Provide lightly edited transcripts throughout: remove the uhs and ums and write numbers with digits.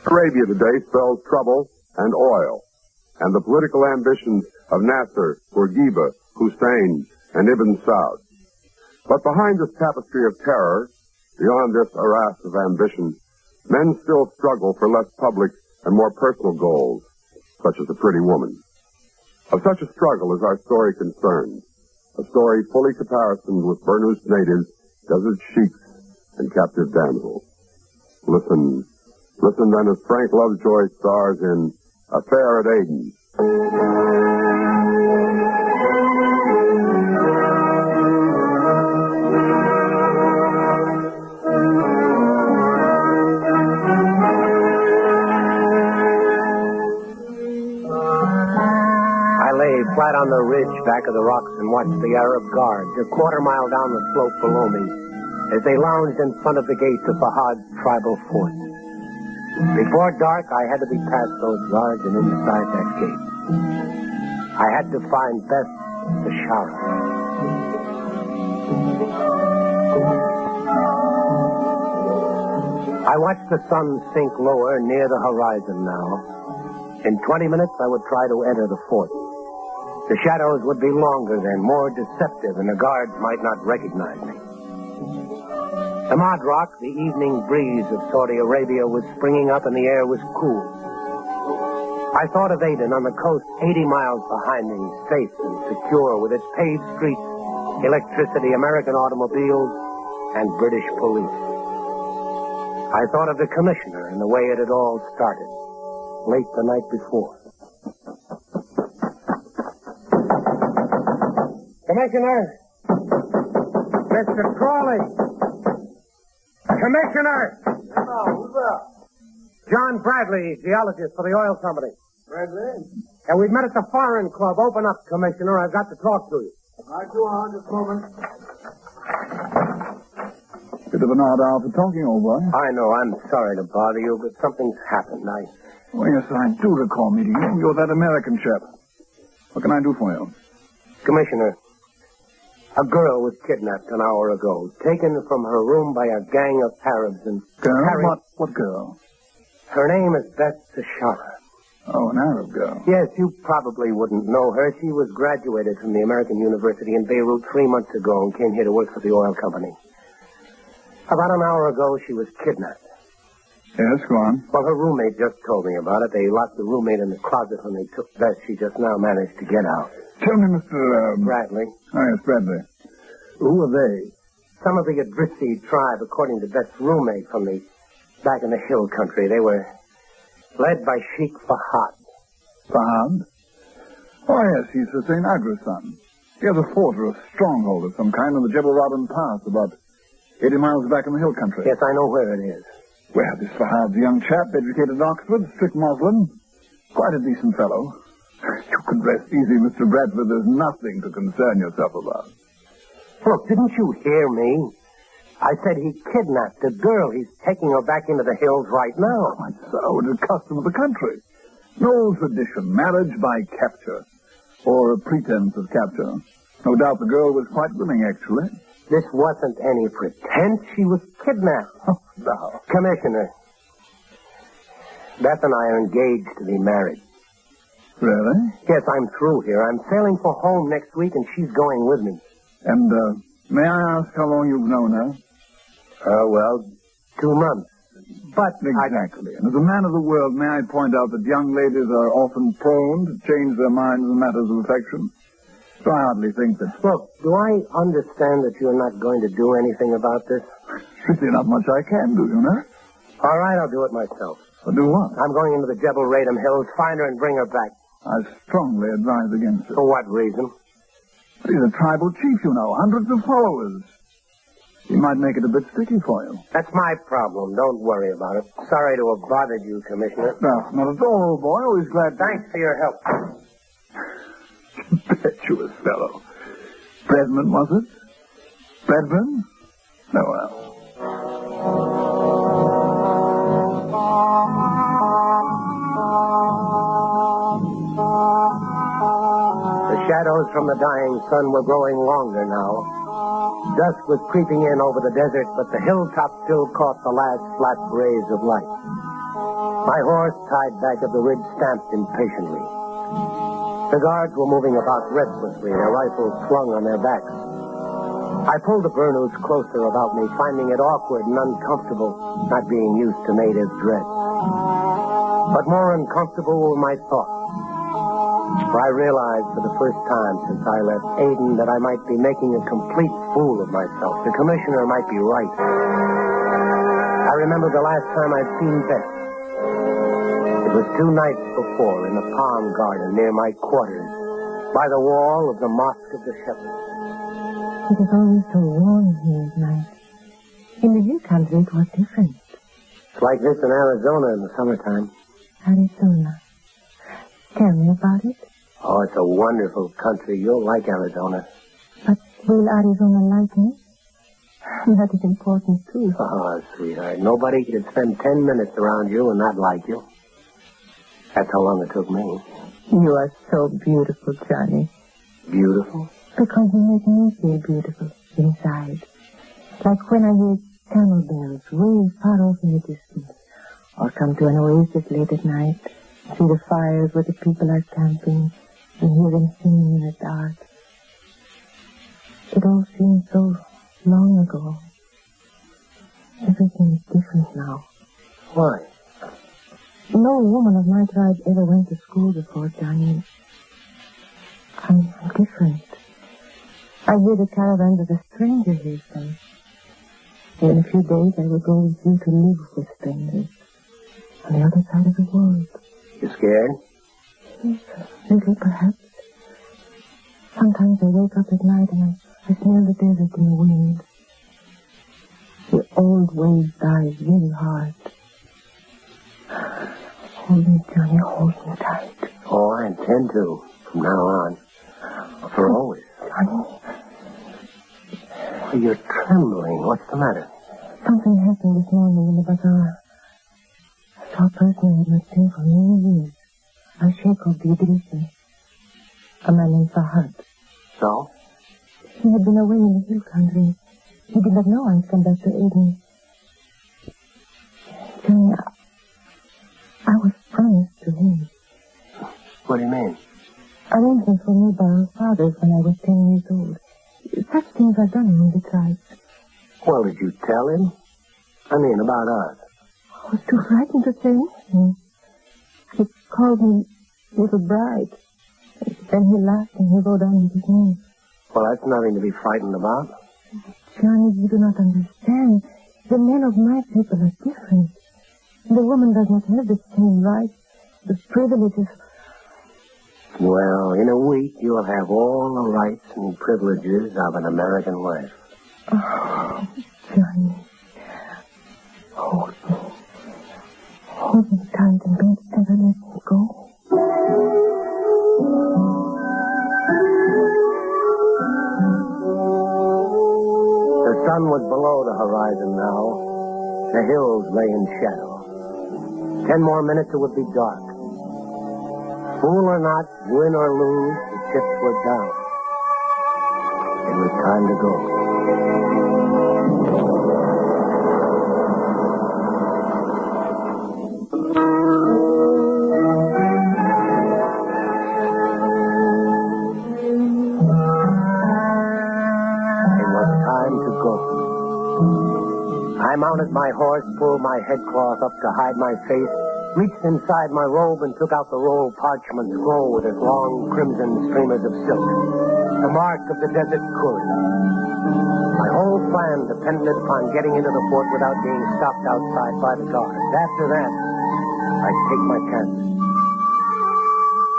Arabia today spells trouble and oil, and the political ambitions of Nasser, Bourguiba, Hussein, and Ibn Saud. But behind this tapestry of terror, beyond this arras of ambition, men still struggle for less public and more personal goals, such as a pretty woman. Of such a struggle is our story concerned, a story fully caparisoned with Bernou's natives, desert sheiks, and captive damsels. Listen then as Frank Lovejoy stars in Affair at Aden. Flat on the ridge back of the rocks and watched the Arab guards a quarter mile down the slope below me as they lounged in front of the gates of Fahad's tribal fort. Before dark, I had to be past those guards and inside that gate. I had to find Beth the Shara. I watched the sun sink lower near the horizon now. In 20 minutes, I would try to enter the fort. The shadows would be longer then, more deceptive, and the guards might not recognize me. The Madrak, the evening breeze of Saudi Arabia, was springing up and the air was cool. I thought of Aden on the coast 80 miles behind me, safe and secure, with its paved streets, electricity, American automobiles, and British police. I thought of the commissioner and the way it had all started, late the night before. Commissioner! Mr. Crawley! Commissioner! Hello, who's that? John Bradley, geologist for the oil company. Bradley? And we've met at the Foreign Club. Open up, Commissioner. I've got to talk to you. Right you are, just a moment. Bit of an odd hour for talking, old boy. I know. I'm sorry to bother you, but something's happened. Oh, yes, I do recall meeting you. You're that American chap. What can I do for you? Commissioner, a girl was kidnapped an hour ago, taken from her room by a gang of Arabs and Girl? carried... What girl? Her name is Beth Shara. Oh, an Arab girl. Yes, you probably wouldn't know her. She was graduated from the American University in Beirut 3 months ago and came here to work for the oil company. About an hour ago, she was kidnapped. Yes, go on. Well, her roommate just told me about it. They locked the roommate in the closet when they took Beth. She just now managed to get out. Tell me, Mr. Bradley. Oh, yes, Bradley. Who are they? Some of the Adrisi tribe, according to Beth's roommate from the back in the hill country. They were led by Sheikh Fahad. Fahad? Oh, yes, he's Hussein Agra's son. He has a fort or a stronghold of some kind in the Jebel Rabban Pass, about 80 miles back in the hill country. Yes, I know where it is. Well, this Fahad's a young chap, educated at Oxford, strict Muslim. Quite a decent fellow. You can rest easy, Mr. Bradford. There's nothing to concern yourself about. Look, didn't you hear me? I said he kidnapped a girl. He's taking her back into the hills right now. Quite so. It is custom of the country. No tradition. Marriage by capture. Or a pretense of capture. No doubt the girl was quite willing, actually. This wasn't any pretense. She was kidnapped. Oh, no. Commissioner, Beth and I are engaged to be married. Really? Yes, I'm through here. I'm sailing for home next week, and she's going with me. And, may I ask how long you've known her? Well, 2 months. But exactly. And as a man of the world, may I point out that young ladies are often prone to change their minds in matters of affection? So I hardly think that... Look, do I understand that you're not going to do anything about this? Really not much I can do, you know? All right, I'll do it myself. Well, do what? I'm going into the Jebel Radham Hills, find her and bring her back. I strongly advise against it. For what reason? He's a tribal chief, you know. Hundreds of followers. He might make it a bit sticky for you. That's my problem. Don't worry about it. Sorry to have bothered you, Commissioner. No, not at all, old boy. Always glad to... Thanks for your help. Impetuous fellow. Bradman, was it? Bradman? Oh, well. The shadows from the dying sun were growing longer now. Dusk was creeping in over the desert, but the hilltop still caught the last flat rays of light. My horse, tied back of the ridge, stamped impatiently. The guards were moving about restlessly, their rifles slung on their backs. I pulled the burnous closer about me, finding it awkward and uncomfortable, not being used to native dress. But more uncomfortable were my thoughts. For I realized for the first time since I left Aden that I might be making a complete fool of myself. The commissioner might be right. I remember the last time I'd seen Beth. It was 2 nights before in the palm garden near my quarters, by the wall of the Mosque of the Shepherds. It is always so warm here at night. In the hill country, it was different. It's like this in Arizona in the summertime. Arizona. Tell me about it. Oh, it's a wonderful country. You'll like Arizona. But will Arizona like me? That is important, too. Oh, sweetheart, nobody could spend 10 minutes around you and not like you. That's how long it took me. You are so beautiful, Johnny. Beautiful? Because you make me feel beautiful inside. Like when I hear camel bells way far off in the distance. Or come to an oasis late at night, see the fires where the people are camping, and hear them singing in the dark. It all seems so long ago. Everything is different now. Why? No woman of my tribe ever went to school before, Johnny. I'm different. I hear the caravans of a stranger hears them. In a few days, I will go with you to live with strangers on the other side of the world. You scared? Yes, a little, perhaps. Sometimes I wake up at night and I smell the desert in the wind. The old ways die very hard. Hold me, Johnny, hold me tight. Oh, I intend to, from now on. For always. Johnny. Oh, you're trembling. What's the matter? Something happened this morning in the bazaar. I saw a person I had not seen for many years. A sheikh of Dietrich. A man named Fahad. So? He had been away in the hill country. He did not know I'd come back to Aden. Johnny, I was promised to him. What do you mean? Arrangements for me by our fathers when I was 10 years old. Such things are done in the tribes. Well, did you tell him? I mean, about us. I was too frightened to say anything. He called me Little Bride. Then he laughed and he wrote down his name. Well, that's nothing to be frightened about. Johnny, you do not understand. The men of my people are different. The woman does not have the same rights, the privileges. Well, in a week, you'll have all the rights and privileges of an American wife. Oh, Johnny. Hold me. Hold me tight and don't ever let me go. The sun was below the horizon now. The hills lay in shadow. 10 more minutes it would be dark. Fool or not, win or lose, the chips were down. It was time to go. It was time to go. I mounted my horse, pulled my headcloth up to hide my face, reached inside my robe and took out the roll of parchment scroll with its long crimson streamers of silk, the mark of the desert courier. My whole plan depended upon getting into the fort without being stopped outside by the guards. After that, I'd take my chances.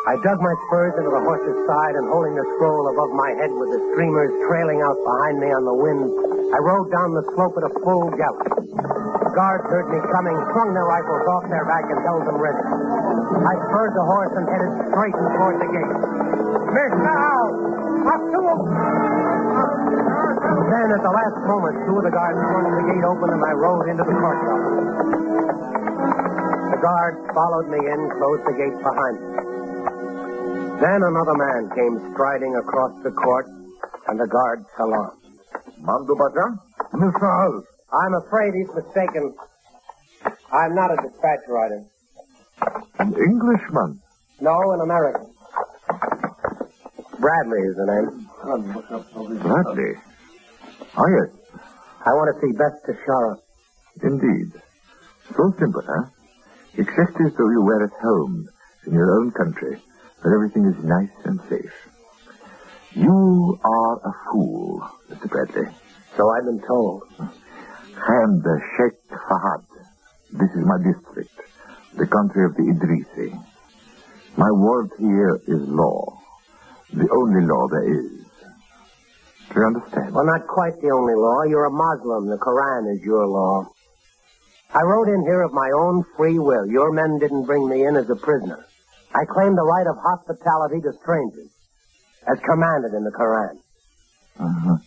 I dug my spurs into the horse's side and holding the scroll above my head with the streamers trailing out behind me on the wind, I rode down the slope at a full gallop. The guards heard me coming, swung their rifles off their back and held them ready. I spurred the horse and headed straight toward the gate. Mr. Howe! Up to him! Then at the last moment, 2 of the guards swung the gate open and I rode into the courtyard. The guards followed me in, closed the gate behind me. Then another man came striding across the court, and the guard salaamed. Mandu Baja? I'm afraid he's mistaken. I'm not a dispatch rider. An Englishman? No, an American. Bradley is the name. Bradley? Oh, yes. I want to see Beth Tashara. Indeed. So simple, huh? Except as though you were at home in your own country, where everything is nice and safe. You are a fool, Mr. Bradley. So I've been told. I am the Sheikh Fahad. This is my district, the country of the Idrisi. My word here is law. The only law there is. Do you understand? Well, not quite the only law. You're a Muslim. The Koran is your law. I rode in here of my own free will. Your men didn't bring me in as a prisoner. I claim the right of hospitality to strangers, as commanded in the Koran. Uh-huh.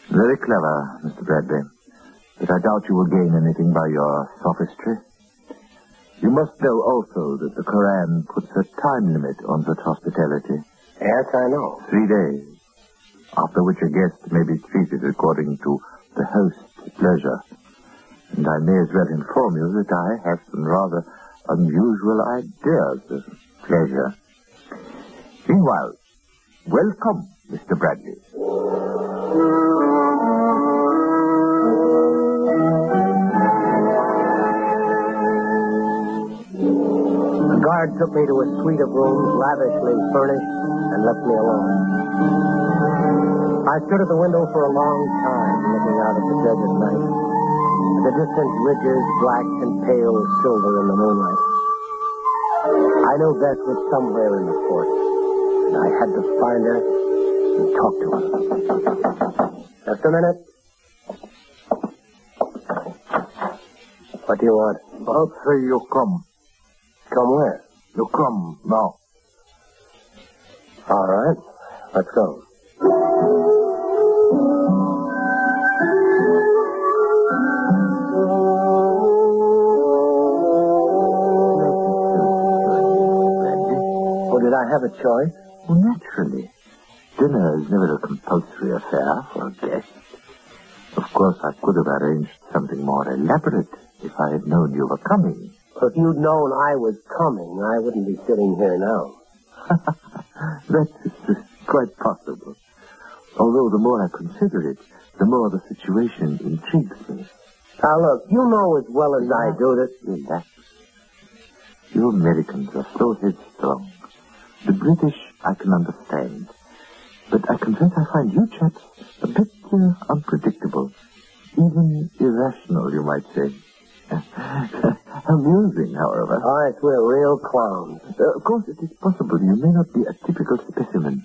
Very clever, Mr. Bradley. But I doubt you will gain anything by your sophistry. You must know also that the Koran puts a time limit on such hospitality. Yes, I know. 3 days, after which a guest may be treated according to the host's pleasure. And I may as well inform you that I have some rather unusual ideas of pleasure. Meanwhile, welcome, Mr. Bradley. The guard took me to a suite of rooms, lavishly furnished, and left me alone. I stood at the window for a long time, looking out at the desert night. The distant ridges, black and pale as silver in the moonlight. I knew Beth was somewhere in the fort, and I had to find her and talk to her. Just a minute. What do you want? I'll say you come. Come where? You come now. All right. Let's go. Did I have a choice? Well, naturally. Dinner is never a compulsory affair for a guest. Of course, I could have arranged something more elaborate if I had known you were coming. If you'd known I was coming, I wouldn't be sitting here now. That is quite possible. Although the more I consider it, the more the situation intrigues me. Now, look, you know as well as I do that... Relax. You Americans are so headstrong. The British I can understand. But I confess I find you chaps a bit unpredictable. Even irrational, you might say. Amusing, however. All right, we're real clowns. Of course, it is possible you may not be a typical specimen.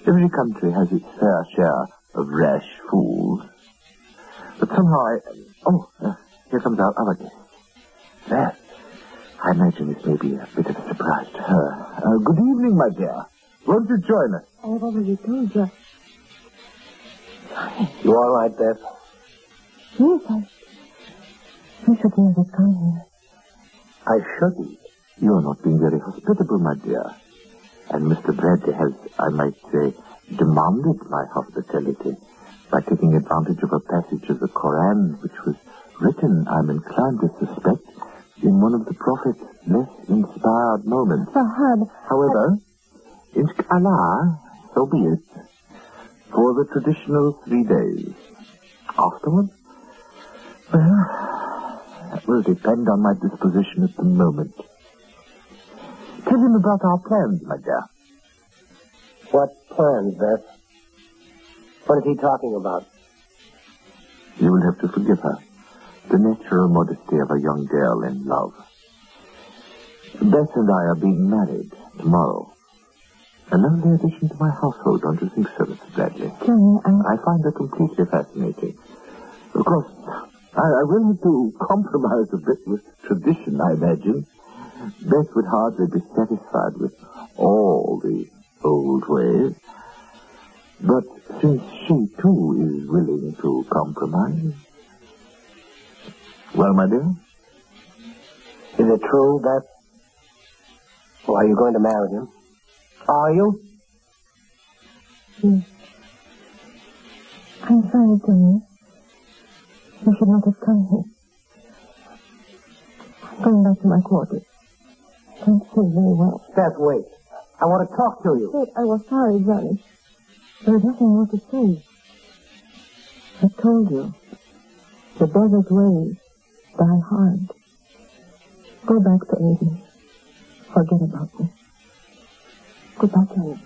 Every country has its fair share of rash fools. But somehow here comes our other guest. There. I imagine this may be a bit of a surprise to her. Good evening, my dear. Won't you join us? I have already told you. You all right, Beth? Yes, I should never come here. I shouldn't. You are not being very hospitable, my dear. And Mr. Bradley has, I might say, demanded my hospitality by taking advantage of a passage of the Koran which was written, I'm inclined to suspect, in one of the Prophet's less inspired moments. Fahad. However, inshallah, so be it. For the traditional 3 days. Afterwards, well, that will depend on my disposition at the moment. Tell him about our plans, my dear. What plans, Beth? What is he talking about? You will have to forgive her. The natural modesty of a young girl in love. Beth and I are being married tomorrow. A lovely addition to my household, don't you think so, Mrs. Bradley? Johnny, I find her completely fascinating. Of course, I will have to compromise a bit with tradition, I imagine. Beth would hardly be satisfied with all the old ways. But since she, too, is willing to compromise... Well, my dear? Is it true, Beth? Well, are you going to marry him? Are you? Yes. I'm sorry, Johnny. You should not have come here. I'm going back to my quarters. can't say very well. Beth, wait. I want to talk to you. Wait, I was sorry, Johnny. There's nothing more to say. I told you. The desert ways die hard. Go back to Aden. Forget about me. Goodbye, Johnny.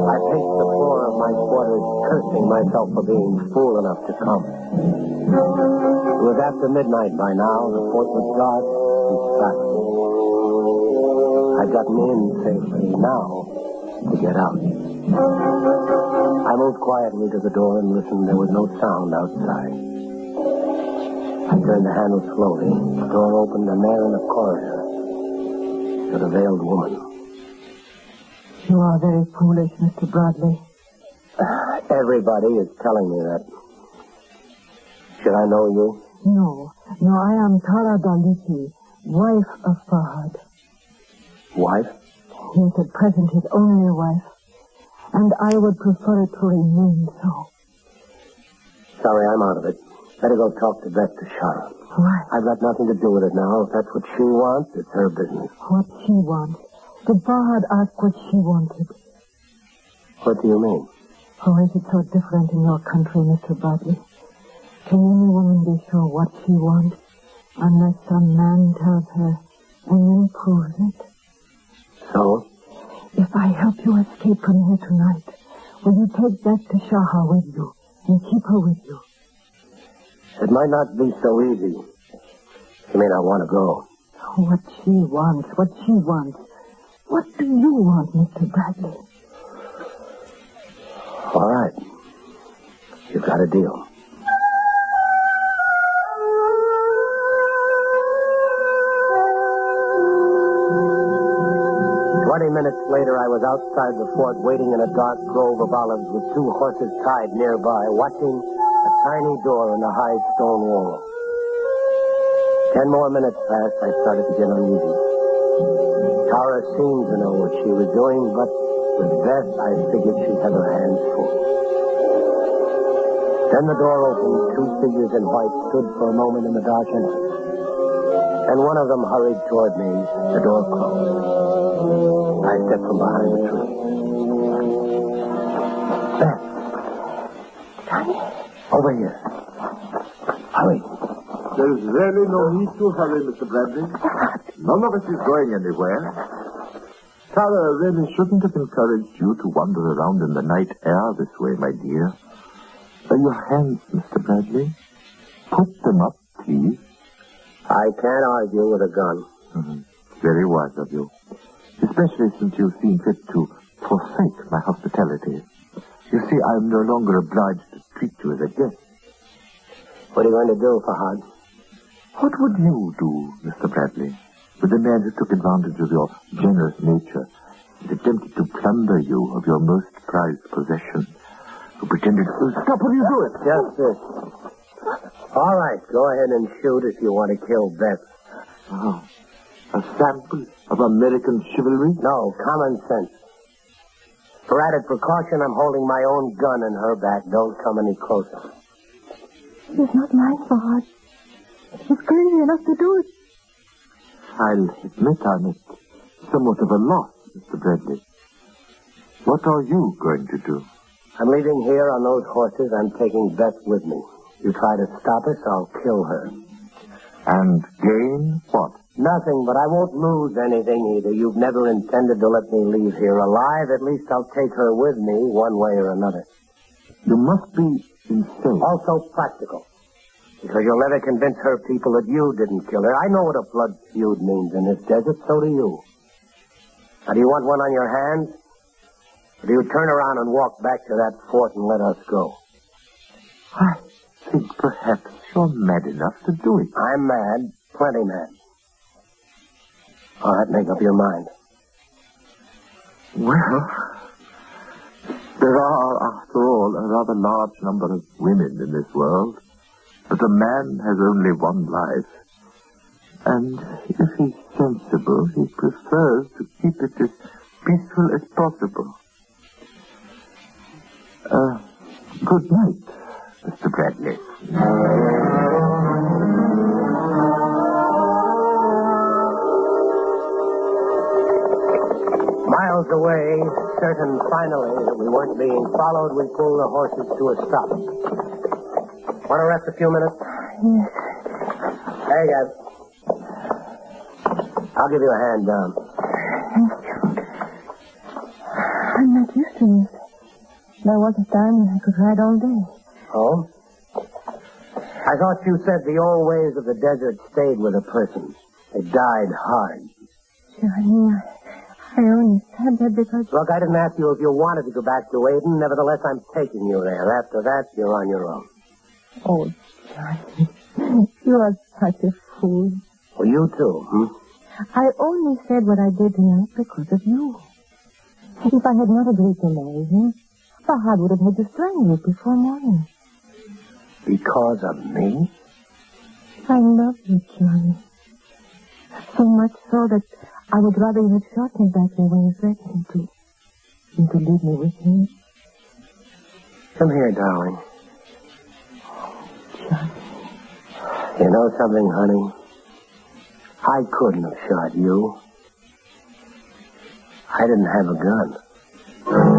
I paced the floor of my quarters, cursing myself for being fool enough to come. It was after midnight by now. The fort was dark and silent. I'd gotten in safely. Now, to get out. I moved quietly to the door and listened. There was no sound outside. I turned the handle slowly. The door opened, and there in the corridor stood a veiled woman. You are very foolish, Mr. Bradley. Everybody is telling me that. Should I know you? No, I am Tara Daliti, wife of Fahad. Wife? He is at present his only wife, and I would prefer it to remain so. Sorry, I'm out of it. Better go talk to Beth Tashara. Why? I've got nothing to do with it now. If that's what she wants, it's her business. What she wants. Did Fahad ask what she wanted? What do you mean? Or is it so different in your country, Mr. Bradley? Can any woman be sure what she wants unless some man tells her and then proves it? So? If I help you escape from here tonight, will you take Beth Tashara with you and keep her with you? It might not be so easy. She may not want to go. What she wants. What do you want, Mr. Bradley? All right. You've got a deal. Minutes later, I was outside the fort, waiting in a dark grove of olives with two horses tied nearby, watching a tiny door in a high stone wall. 10 more minutes passed, I started to get uneasy. Tara seemed to know what she was doing, but with Beth, I figured she had her hands full. Then the door opened. Two figures in white stood for a moment in the dark entrance. And one of them hurried toward me. The door closed. I stepped from behind the tree. Beth. Johnny? Over here. Hurry. There's really no need to hurry, Mr. Bradley. None of us is going anywhere. Tara really shouldn't have encouraged you to wander around in the night air this way, my dear. Your hands, Mr. Bradley. Put them up, please. I can't argue with a gun. Mm-hmm. Very wise of you. Especially since you seem fit to forsake my hospitality. You see, I am no longer obliged to treat you as a guest. What are you going to do, Fahad? What would you do, Mr. Bradley, with a man who took advantage of your generous nature and attempted to plunder you of your most prized possession, who pretended to... Stop, what are you doing? Just this. All right, go ahead and shoot if you want to kill Beth. Oh, a sample of American chivalry? No, common sense. For added precaution, I'm holding my own gun in her back. Don't come any closer. He's not lying, Fahad. He's crazy enough to do it. I'll admit I'm at somewhat of a loss, Mr. Bradley. What are you going to do? I'm leaving here on those horses. I'm taking Beth with me. You try to stop us, I'll kill her. And gain what? Nothing, but I won't lose anything either. You've never intended to let me leave here alive. At least I'll take her with me one way or another. You must be insane. Also practical. Because you'll never convince her people that you didn't kill her. I know what a blood feud means in this desert. So do you. Now, do you want one on your hands? Or do you turn around and walk back to that fort and let us go? I think perhaps you're mad enough to do it. I'm mad. Plenty mad. All right, make up your mind. Well, there are, after all, a rather large number of women in this world. But a man has only one life. And if he's sensible, he prefers to keep it as peaceful as possible. Good night, Mr. Bradley. Miles away, certain finally that we weren't being followed, we pulled the horses to a stop. Want to rest a few minutes? Yes. Hey, guys. I'll give you a hand down. Thank you. I'm not used to this. There was a time when I could ride all day. Oh? I thought you said the old ways of the desert stayed with a person. They died hard. Johnny, I only said that because... Look, I didn't ask you if you wanted to go back to Aden. Nevertheless, I'm taking you there. After that, you're on your own. Oh, Johnny, you are such a fool. Well, you too, I only said what I did tonight because of you. If I had not agreed to marry him, Bogart would have had to strangle you before morning. Because of me? I love you, Johnny. So much so that I would rather you had shot me back there when you threatened to than to leave me with him. Come here, darling. Johnny. You know something, honey? I couldn't have shot you. I didn't have a gun.